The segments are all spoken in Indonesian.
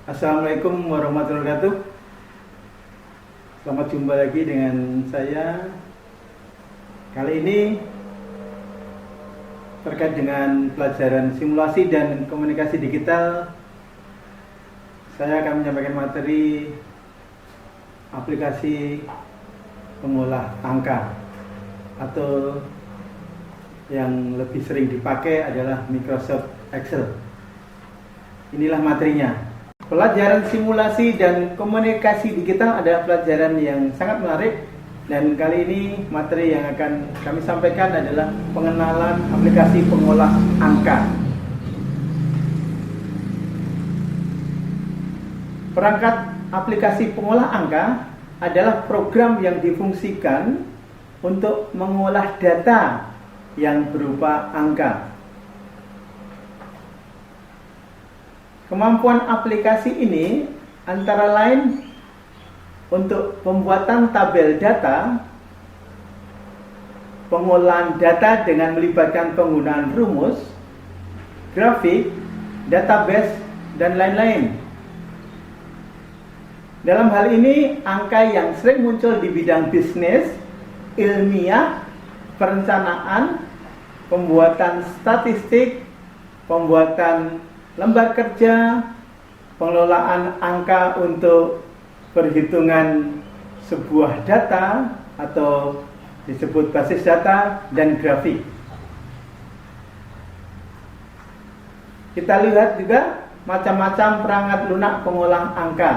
Assalamualaikum warahmatullahi wabarakatuh. Selamat jumpa lagi dengan saya. Kali ini terkait dengan pelajaran simulasi dan komunikasi digital, saya akan menyampaikan materi aplikasi pengolah angka atau yang lebih sering dipakai adalah Microsoft Excel. Inilah materinya. Pelajaran simulasi dan komunikasi digital adalah pelajaran yang sangat menarik, dan kali ini materi yang akan kami sampaikan adalah pengenalan aplikasi pengolah angka. Perangkat aplikasi pengolah angka adalah program yang difungsikan untuk mengolah data yang berupa angka. Kemampuan aplikasi ini antara lain untuk pembuatan tabel data, pengolahan data dengan melibatkan penggunaan rumus, grafik, database, dan lain-lain. Dalam hal ini, angka yang sering muncul di bidang bisnis, ilmiah, perencanaan, pembuatan statistik, pembuatan lembar kerja, pengelolaan angka untuk perhitungan sebuah data atau disebut basis data, dan grafik. Kita lihat juga macam-macam perangkat lunak pengolah angka.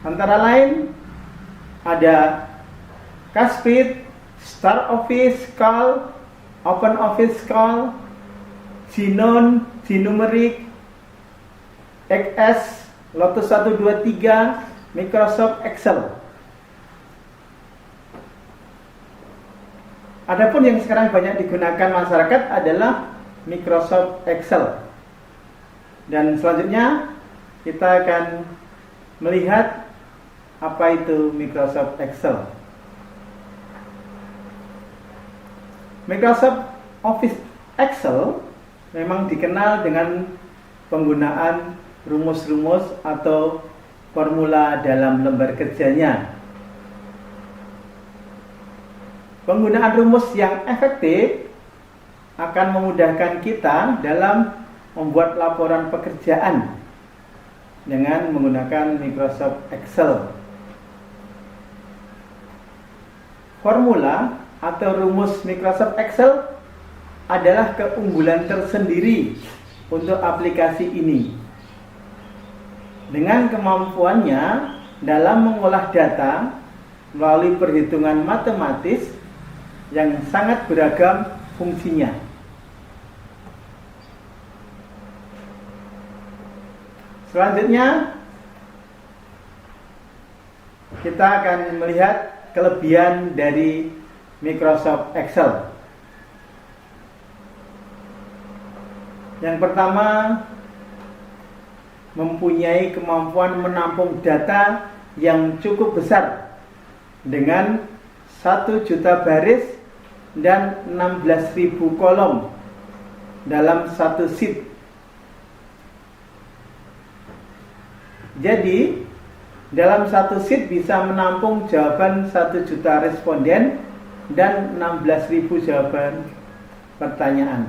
Antara lain ada Casspeed, Star Office, Calc, Open Office Calc, Ginon, Gnumeric, XS, Lotus 123, Microsoft Excel. Adapun yang sekarang banyak digunakan masyarakat adalah Microsoft Excel. Dan selanjutnya kita akan melihat apa itu Microsoft Excel. Microsoft Office Excel memang dikenal dengan penggunaan rumus-rumus atau formula dalam lembar kerjanya. Penggunaan rumus yang efektif akan memudahkan kita dalam membuat laporan pekerjaan dengan menggunakan Microsoft Excel. Formula atau rumus Microsoft Excel adalah keunggulan tersendiri untuk aplikasi ini. Dengan kemampuannya dalam mengolah data melalui perhitungan matematis yang sangat beragam fungsinya. Selanjutnya kita akan melihat kelebihan dari Microsoft Excel. Yang pertama, mempunyai kemampuan menampung data yang cukup besar dengan 1 juta baris dan 16.000 kolom dalam satu sheet. Jadi, dalam satu sheet bisa menampung jawaban 1 juta responden dan 16.000 jawaban pertanyaan.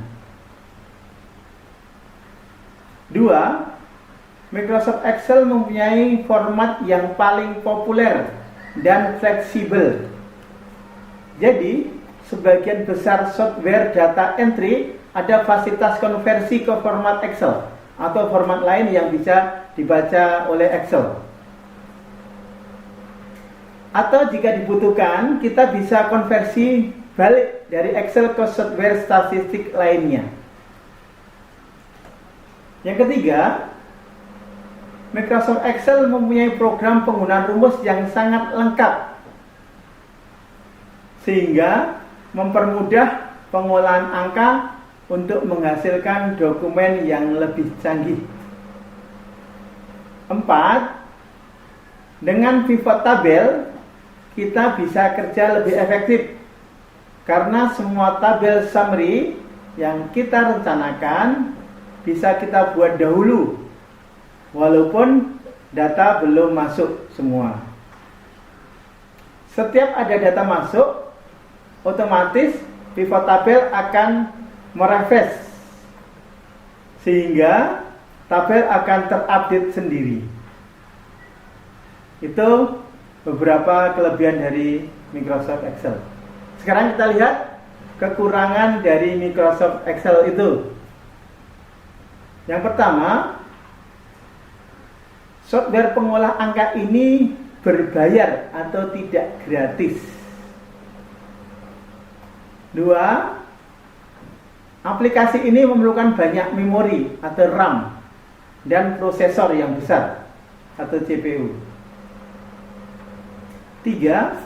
2. Microsoft Excel mempunyai format yang paling populer dan fleksibel. Jadi, sebagian besar software data entry ada fasilitas konversi ke format Excel atau format lain yang bisa dibaca oleh Excel. Atau jika dibutuhkan, kita bisa konversi balik dari Excel ke software statistik lainnya. Yang ketiga, Microsoft Excel mempunyai program penggunaan rumus yang sangat lengkap, sehingga mempermudah pengolahan angka untuk menghasilkan dokumen yang lebih canggih. 4. Dengan pivot tabel, kita bisa kerja lebih efektif karena semua tabel summary yang kita rencanakan bisa kita buat dahulu, walaupun data belum masuk semua. Setiap ada data masuk, otomatis pivot tabel akan merefresh, sehingga tabel akan terupdate sendiri. Itu beberapa kelebihan dari Microsoft Excel. Sekarang kita lihat kekurangan dari Microsoft Excel itu. Yang pertama, software pengolah angka ini berbayar atau tidak gratis. Dua, aplikasi ini memerlukan banyak memori atau RAM dan prosesor yang besar atau CPU. Tiga,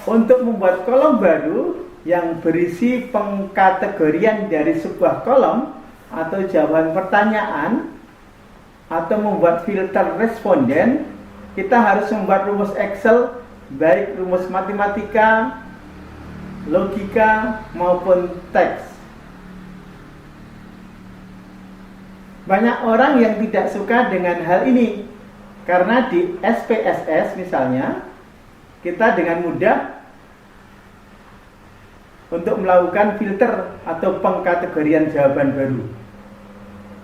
untuk membuat kolom baru yang berisi pengkategorian dari sebuah kolom atau jawaban pertanyaan atau membuat filter responden, kita harus membuat rumus Excel, baik rumus matematika, logika maupun teks. Banyak orang yang tidak suka dengan hal ini, karena di SPSS misalnya, kita dengan mudah untuk melakukan filter atau pengkategorian jawaban baru.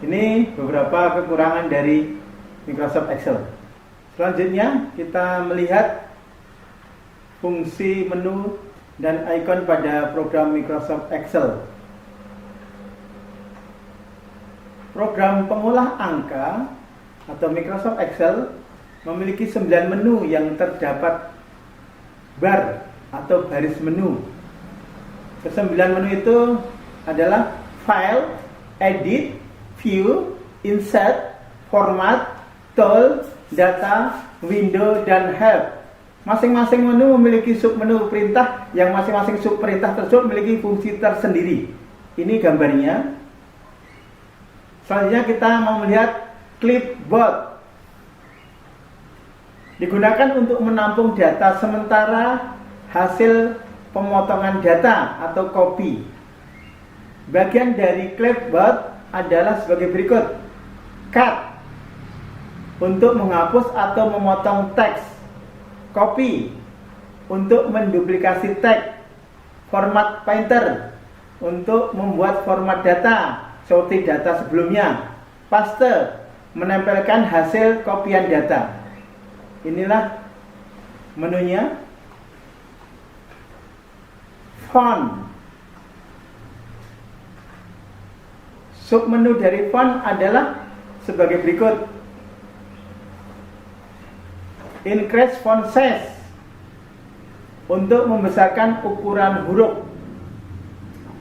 Ini beberapa kekurangan dari Microsoft Excel. Selanjutnya kita melihat fungsi menu dan ikon pada program Microsoft Excel. Program pengolah angka atau Microsoft Excel memiliki 9 menu yang terdapat bar atau baris menu. Kesembilan menu itu adalah File, Edit, View, Insert, Format, Tool, Data, Window, dan Help. Masing-masing menu memiliki submenu perintah yang masing-masing subperintah tersebut memiliki fungsi tersendiri. Ini gambarnya. Selanjutnya kita mau melihat clipboard. Digunakan untuk menampung data sementara hasil pemotongan data atau copy. Bagian dari clipboard adalah sebagai berikut. Cut untuk menghapus atau memotong teks. Copy untuk menduplikasi teks. Format painter untuk membuat format data seperti data sebelumnya. Paste menempelkan hasil kopian data. Inilah menunya. Font. Submenu dari font adalah sebagai berikut. Increase font size untuk membesarkan ukuran huruf.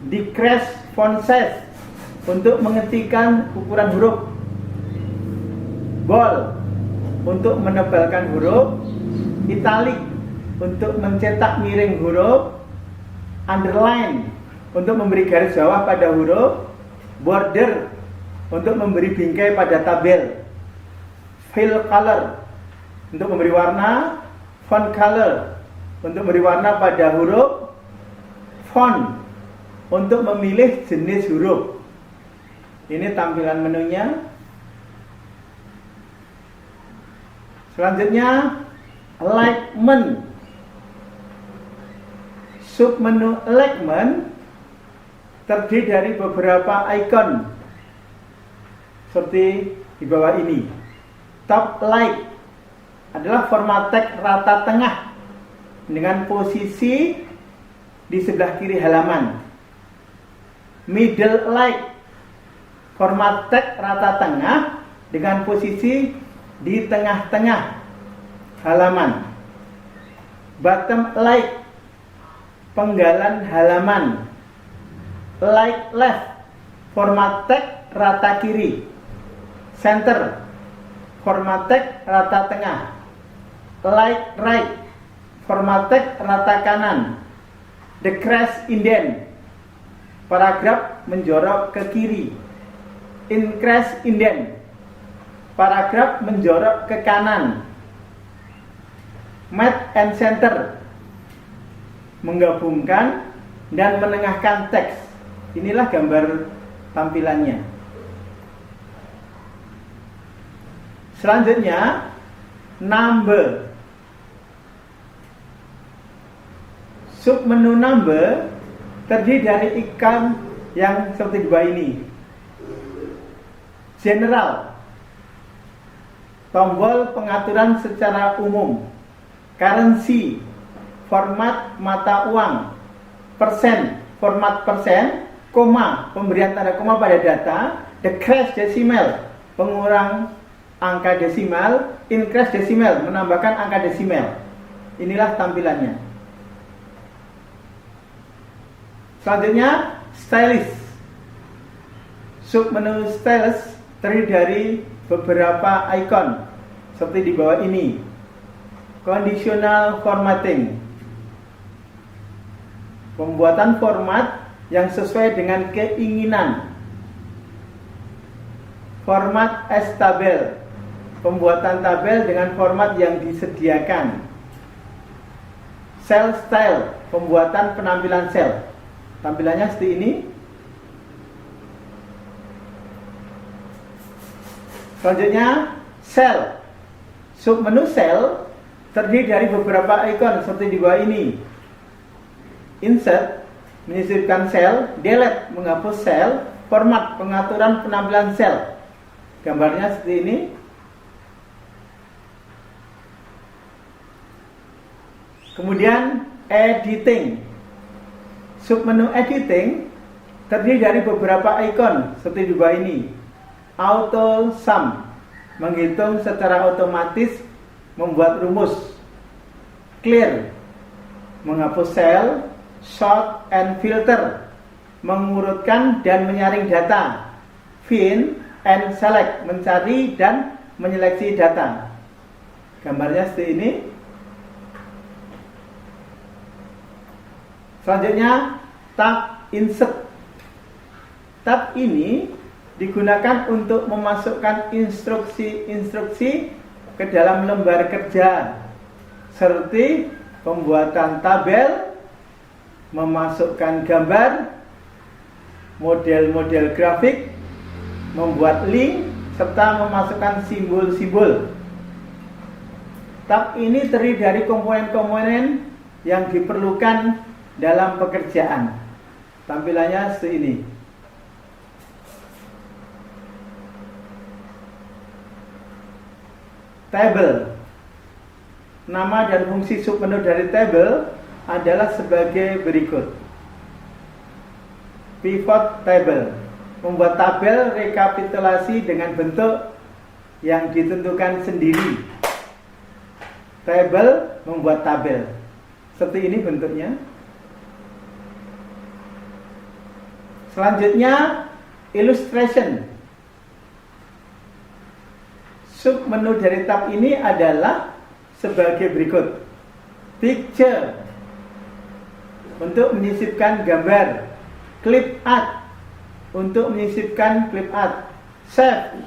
Decrease font size untuk mengecilkan ukuran huruf. Bold untuk menebalkan huruf. Italic untuk mencetak miring huruf. Underline untuk memberi garis bawah pada huruf. Border untuk memberi bingkai pada tabel. Fill color untuk memberi warna. Font color untuk memberi warna pada huruf. Font untuk memilih jenis huruf. Ini tampilan menunya. Selanjutnya alignment. Submenu alignment terdiri dari beberapa ikon seperti di bawah ini. Top right adalah format teks rata tengah dengan posisi di sebelah kiri halaman. Middle right format teks rata tengah dengan posisi di tengah-tengah halaman. Bottom right penggalan halaman. Right left format teks rata kiri. Center format teks rata tengah. Right format teks rata kanan. Decrease indent paragraf menjorok ke kiri. Increase indent paragraf menjorok ke kanan. Match and center menggabungkan dan menengahkan teks. Inilah gambar tampilannya. Selanjutnya, number. Submenu number terdiri dari ikon yang seperti di bawah ini. General, tombol pengaturan secara umum. Currency, format mata uang. Persen, format persen. Koma, pemberian tanda koma pada data. Decrease decimal, pengurang angka desimal. Increase decimal, menambahkan angka desimal. Inilah tampilannya. Selanjutnya, stylus. Submenu stylus terdiri dari beberapa ikon seperti di bawah ini. Conditional formatting, pembuatan format yang sesuai dengan keinginan. Format as tabel, pembuatan tabel dengan format yang disediakan. Cell style, pembuatan penampilan sel. Tampilannya seperti ini. Selanjutnya, cell. Submenu cell terdiri dari beberapa ikon seperti di bawah ini. Insert, menyisipkan sel. Delete, menghapus sel. Format, pengaturan penampilan sel. Gambarnya seperti ini. Kemudian editing. Submenu editing terdiri dari beberapa ikon seperti di bawah ini. Auto sum, menghitung secara otomatis, membuat rumus. Clear, menghapus sel. Sort and filter, mengurutkan dan menyaring data. Find and select, mencari dan menyeleksi data. Gambarnya seperti ini. Selanjutnya, tab insert. Tab ini digunakan untuk memasukkan instruksi-instruksi ke dalam lembar kerja, seperti pembuatan tabel, memasukkan gambar, model-model grafik, membuat link, serta memasukkan simbol-simbol. Tab ini terdiri dari komponen-komponen yang diperlukan dalam pekerjaan. Tampilannya seperti ini. Table. Nama dan fungsi submenu dari table adalah sebagai berikut. Pivot table, membuat tabel rekapitulasi dengan bentuk yang ditentukan sendiri. Table, membuat tabel. Seperti ini bentuknya. Selanjutnya, illustration. Submenu dari tab ini adalah sebagai berikut. Picture, untuk menyisipkan gambar. Clip art, untuk menyisipkan clip art. Save,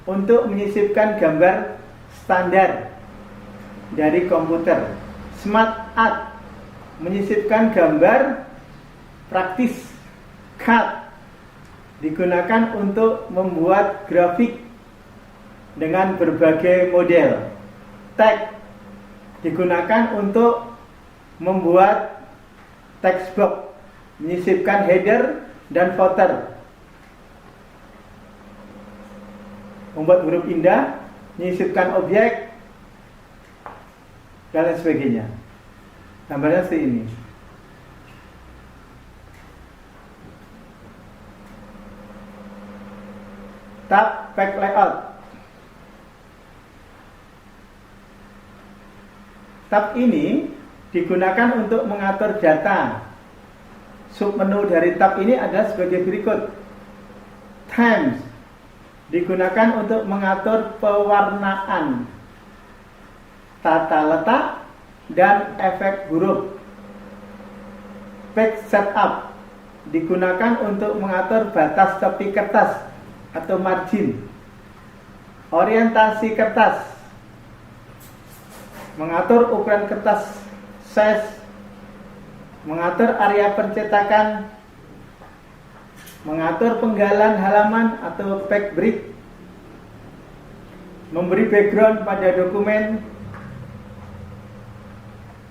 untuk menyisipkan gambar standar dari komputer. Smart art, menyisipkan gambar praktis. Cut, digunakan untuk membuat grafik dengan berbagai model. Tag, digunakan untuk membuat text box, menyisipkan header dan footer. Membuat huruf indah, menyisipkan objek, dan lain sebagainya. Gambarnya seperti ini. Tab page layout. Tab ini digunakan untuk mengatur data. Submenu dari tab ini adalah sebagai berikut. Themes, digunakan untuk mengatur pewarnaan, tata letak, dan efek huruf. Page setup, digunakan untuk mengatur batas tepi kertas atau margin. Orientasi kertas, mengatur ukuran kertas, size, mengatur area pencetakan, mengatur penggalan halaman atau page break, memberi background pada dokumen,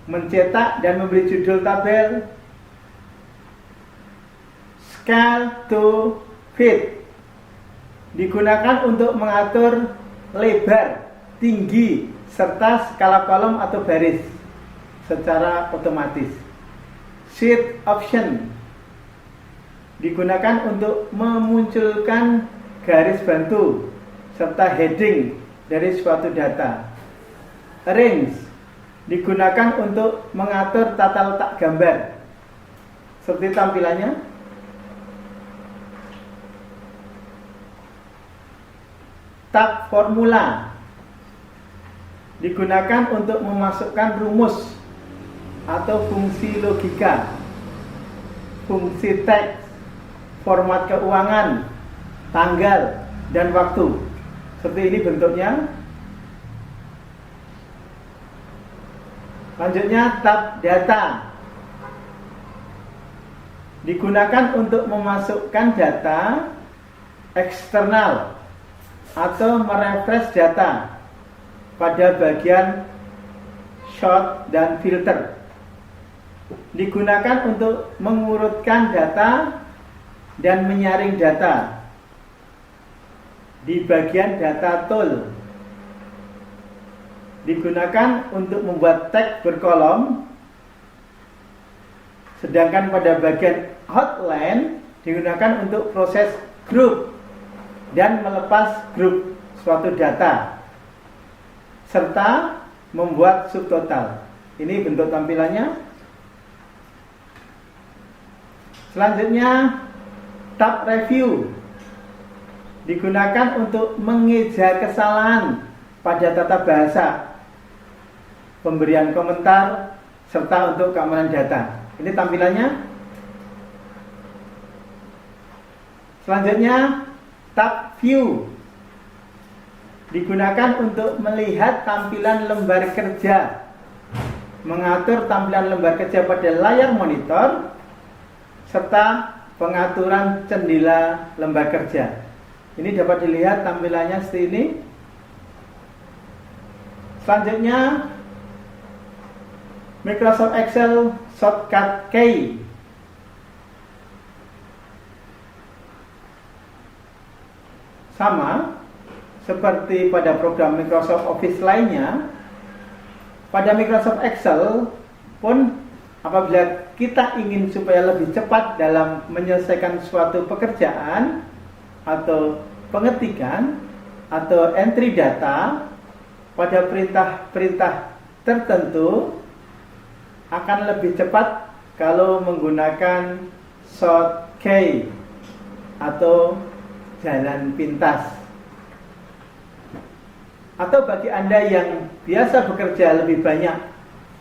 mencetak dan memberi judul tabel, scale to fit, digunakan untuk mengatur lebar, tinggi, serta skala kolom atau baris secara otomatis. Sheet option digunakan untuk memunculkan garis bantu serta heading dari suatu data. Arrange digunakan untuk mengatur tata letak gambar seperti tampilannya. Tab formula digunakan untuk memasukkan rumus atau fungsi logika, fungsi teks, format keuangan, tanggal, dan waktu. Seperti ini bentuknya. Selanjutnya tab data digunakan untuk memasukkan data eksternal atau merefresh data pada bagian sort dan filter. Digunakan untuk mengurutkan data dan menyaring data di bagian data tool. Digunakan untuk membuat teks berkolom, sedangkan pada bagian outline digunakan untuk proses group dan melepas grup suatu data serta membuat subtotal. Ini bentuk tampilannya. Selanjutnya tab review digunakan untuk mengeja kesalahan pada tata bahasa, pemberian komentar, serta untuk keamanan data. Ini tampilannya. Selanjutnya tab view digunakan untuk melihat tampilan lembar kerja, mengatur tampilan lembar kerja pada layar monitor, serta pengaturan jendela lembar kerja. Ini dapat dilihat tampilannya seperti ini. Selanjutnya Microsoft Excel shortcut key sama seperti pada program Microsoft Office lainnya. Pada Microsoft Excel pun apabila kita ingin supaya lebih cepat dalam menyelesaikan suatu pekerjaan atau pengetikan atau entry data pada perintah-perintah tertentu akan lebih cepat kalau menggunakan shortcut atau jalan pintas. Atau bagi Anda yang biasa bekerja lebih banyak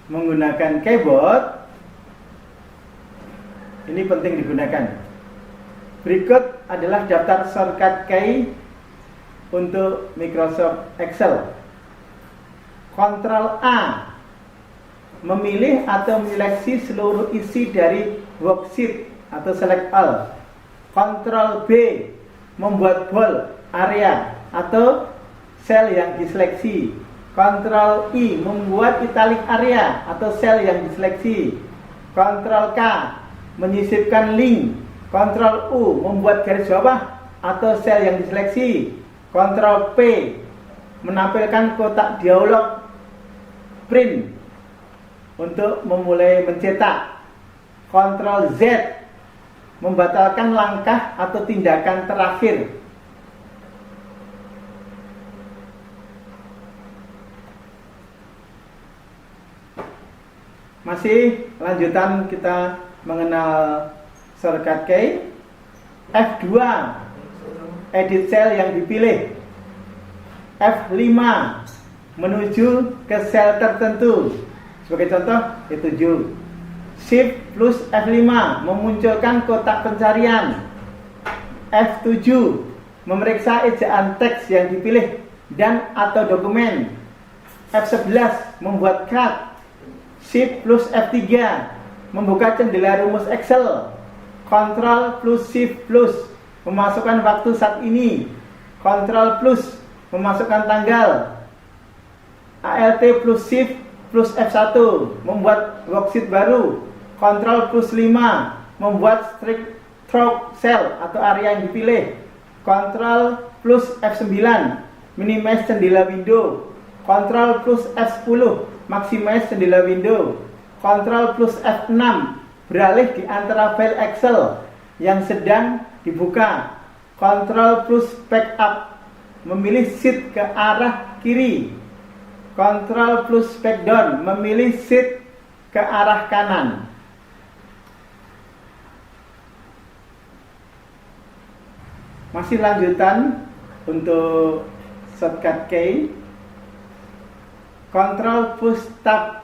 menggunakan keyboard, ini penting digunakan. Berikut adalah daftar shortcut key untuk Microsoft Excel. Ctrl A memilih atau menyeleksi seluruh isi dari worksheet atau select all. Ctrl B membuat bold area atau sel yang diseleksi. Ctrl I membuat italic area atau sel yang diseleksi. Ctrl K menyisipkan link. Ctrl U membuat garis bawah atau sel yang diseleksi. Ctrl P menampilkan kotak dialog print untuk memulai mencetak. Ctrl Z membatalkan langkah atau tindakan terakhir. Masih lanjutan kita mengenal shortcut key. F2 edit cell yang dipilih. F5 menuju ke sel tertentu. Sebagai contoh E7. Shift plus F5 memunculkan kotak pencarian. F7 memeriksa ejaan teks yang dipilih dan atau dokumen. F11 membuat cut. Shift plus F3 membuka jendela rumus Excel. Ctrl plus Shift plus memasukkan waktu saat ini. Ctrl plus memasukkan tanggal. Alt plus Shift plus F1 membuat worksheet baru. Ctrl plus 5 membuat strict through cell atau area yang dipilih. Ctrl plus F9 minimize jendela window. Ctrl plus F10 maximize jendela window. Ctrl plus F6 beralih di antara file Excel yang sedang dibuka. Ctrl plus backup memilih sheet ke arah kiri. Ctrl plus back down memilih sheet ke arah kanan. Masih lanjutan untuk shortcut key. Ctrl plus tab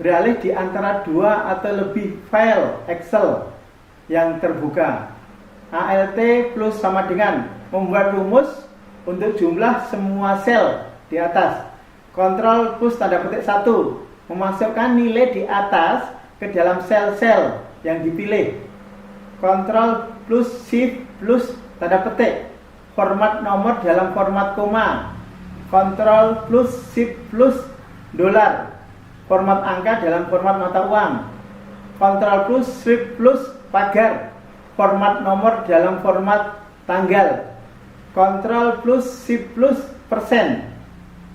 beralih di antara dua atau lebih file Excel yang terbuka. Alt plus sama dengan membuat rumus untuk jumlah semua sel di atas. Ctrl plus tanda petik 1 memasukkan nilai di atas ke dalam sel-sel yang dipilih. Ctrl plus Shift plus tanda petik format nomor dalam format koma. Ctrl plus Shift plus dolar format angka dalam format mata uang. Ctrl plus Shift plus pagar format nomor dalam format tanggal. Ctrl plus Shift plus persen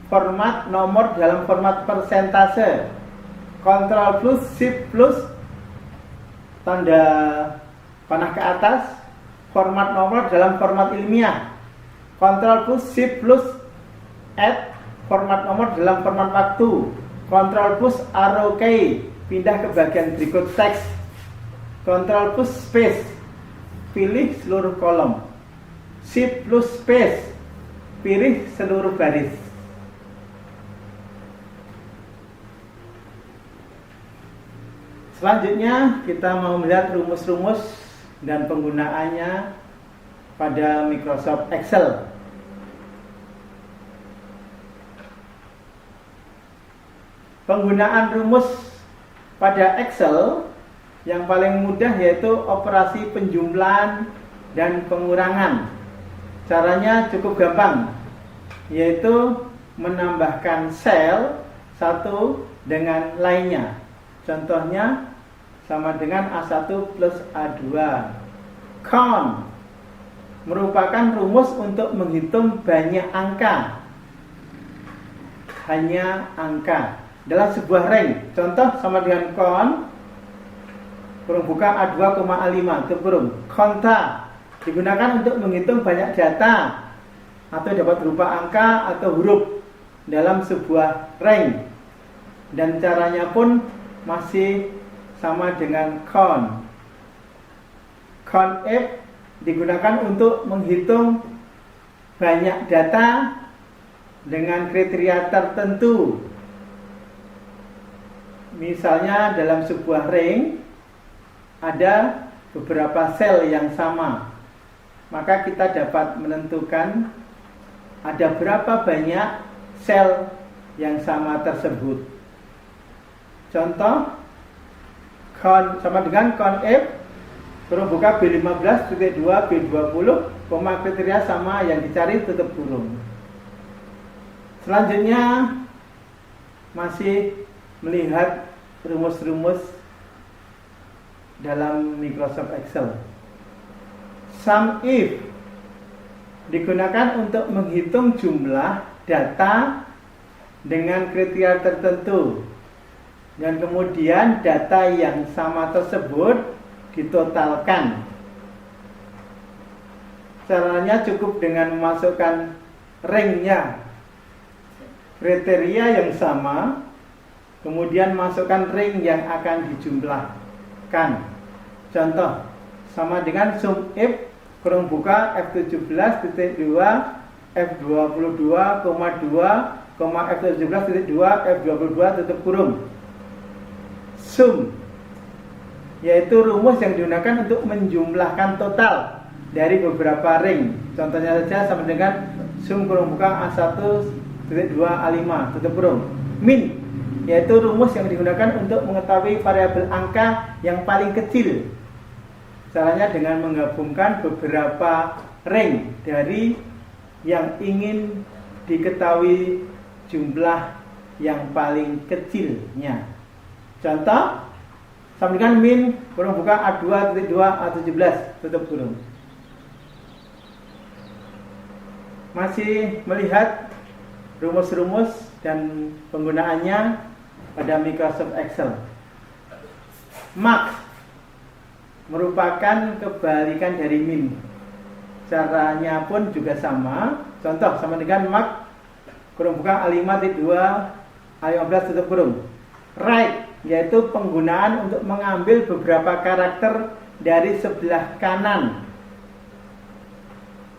format nomor dalam format persentase. Ctrl plus Shift plus tanda panah ke atas format nomor dalam format ilmiah. Ctrl plus Shift plus add format nomor dalam format waktu. Ctrl plus arrow key pindah ke bagian berikut teks. Ctrl plus space pilih seluruh kolom. Shift plus space pilih seluruh baris. Selanjutnya kita mau melihat rumus-rumus dan penggunaannya pada Microsoft Excel. Penggunaan rumus pada Excel yang paling mudah yaitu operasi penjumlahan dan pengurangan. Caranya cukup gampang, yaitu menambahkan sel satu dengan lainnya. Contohnya sama dengan A1 plus A2. Count merupakan rumus untuk menghitung banyak angka. Hanya angka dalam sebuah range. Contoh sama dengan count kurung buka A2, A5 tutup kurung. Konta digunakan untuk menghitung banyak data atau dapat berupa angka atau huruf dalam sebuah range. Dan caranya pun masih sama dengan count. COUNTIF digunakan untuk menghitung banyak data dengan kriteria tertentu. Misalnya dalam sebuah range ada beberapa sel yang sama, maka kita dapat menentukan ada berapa banyak sel yang sama tersebut. Contoh count sama dengan COUNTIF kurung buka B15 titik 2 B20 koma kriteria sama yang dicari tutup kurung. Selanjutnya masih melihat rumus-rumus dalam Microsoft Excel. SUMIF digunakan untuk menghitung jumlah data dengan kriteria tertentu. Dan kemudian data yang sama tersebut ditotalkan. Caranya cukup dengan memasukkan range-nya, kriteria yang sama, kemudian masukkan range yang akan dijumlahkan. Contoh sama dengan SUMIF kurung buka F17 titik 2 F22, 2, F17 titik 2 F22 tutup kurung. SUM yaitu rumus yang digunakan untuk menjumlahkan total dari beberapa ring. Contohnya saja sama dengan SUM kurung buka A1 titik 2 A5 tutup kurung. Min yaitu rumus yang digunakan untuk mengetahui variabel angka yang paling kecil Caranya dengan menggabungkan beberapa ring dari yang ingin diketahui jumlah yang paling kecilnya. Contoh, sama dengan min kurung buka A2 titik 2 A17 tutup kurung. Masih melihat rumus-rumus dan penggunaannya pada Microsoft Excel. Max merupakan kebalikan dari min. Caranya pun juga sama. Contoh, sama dengan max kurung buka A5 titik 2 A15 tutup kurung. Right, yaitu penggunaan untuk mengambil beberapa karakter dari sebelah kanan.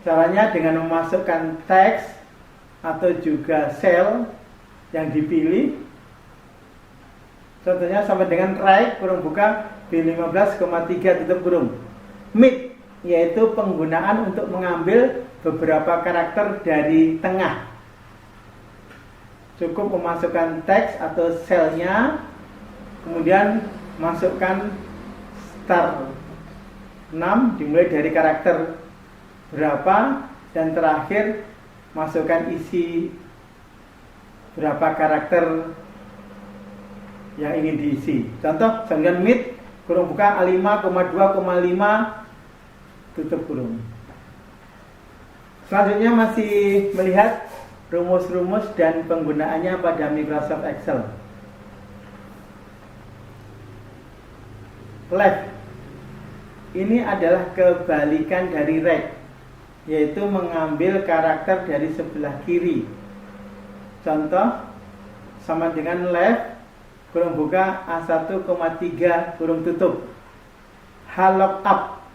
Caranya dengan memasukkan teks atau juga sel yang dipilih. Contohnya sama dengan right kurung buka B15,3 tutup kurung. Mid, yaitu penggunaan untuk mengambil beberapa karakter dari tengah. Cukup memasukkan teks atau selnya, kemudian masukkan start 6 dimulai dari karakter berapa, dan terakhir masukkan isi berapa karakter yang ingin diisi. Contoh, dengan mid kurung buka A5,2,5 tutup kurung. Selanjutnya masih melihat rumus-rumus dan penggunaannya pada Microsoft Excel. Left, ini adalah kebalikan dari right, yaitu mengambil karakter dari sebelah kiri. Contoh, sama dengan left kurung buka A1,3 kurung tutup. Lookup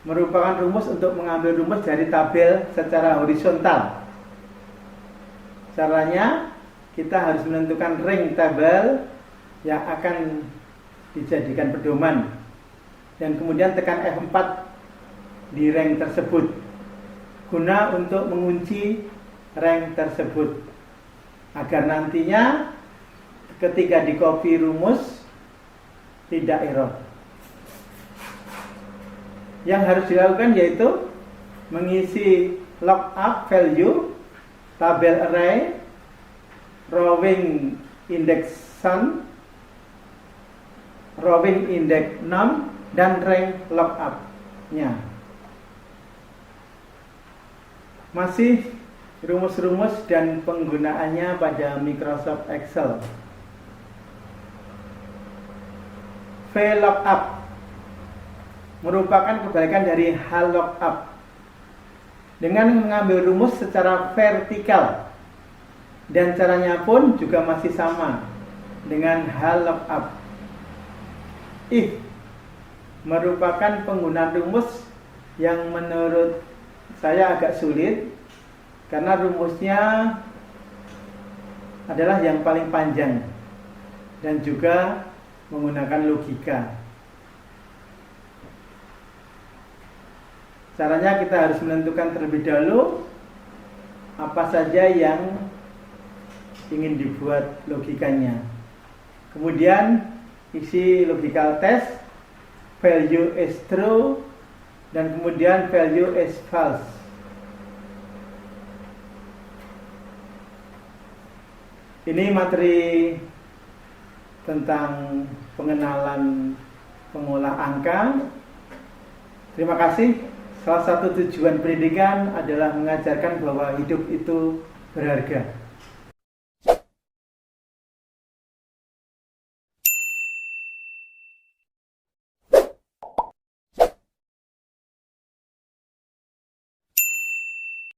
merupakan rumus untuk mengambil rumus dari tabel secara horizontal. Caranya, kita harus menentukan ring tabel yang akan dijadikan pedoman, dan kemudian tekan F4 di ring tersebut guna untuk mengunci ring tersebut agar nantinya ketika di copy rumus tidak error. Yang harus dilakukan yaitu mengisi lookup value, tabel array, rowing index sum, rowing index num, dan rank lookup-nya. Masih rumus-rumus dan penggunaannya pada Microsoft Excel. VLOOKUP merupakan kebalikan dari HLOOKUP. Dengan mengambil rumus secara vertikal, dan caranya pun juga masih sama dengan HLOOKUP. If merupakan penggunaan rumus yang menurut saya agak sulit, karena rumusnya adalah yang paling panjang dan juga menggunakan logika. Caranya kita harus menentukan terlebih dahulu apa saja yang ingin dibuat logikanya. Kemudian isi logical test, value is true, dan kemudian value is false. Ini materi tentang pengenalan pengolah angka. Terima kasih. Salah satu tujuan pendidikan adalah mengajarkan bahwa hidup itu berharga.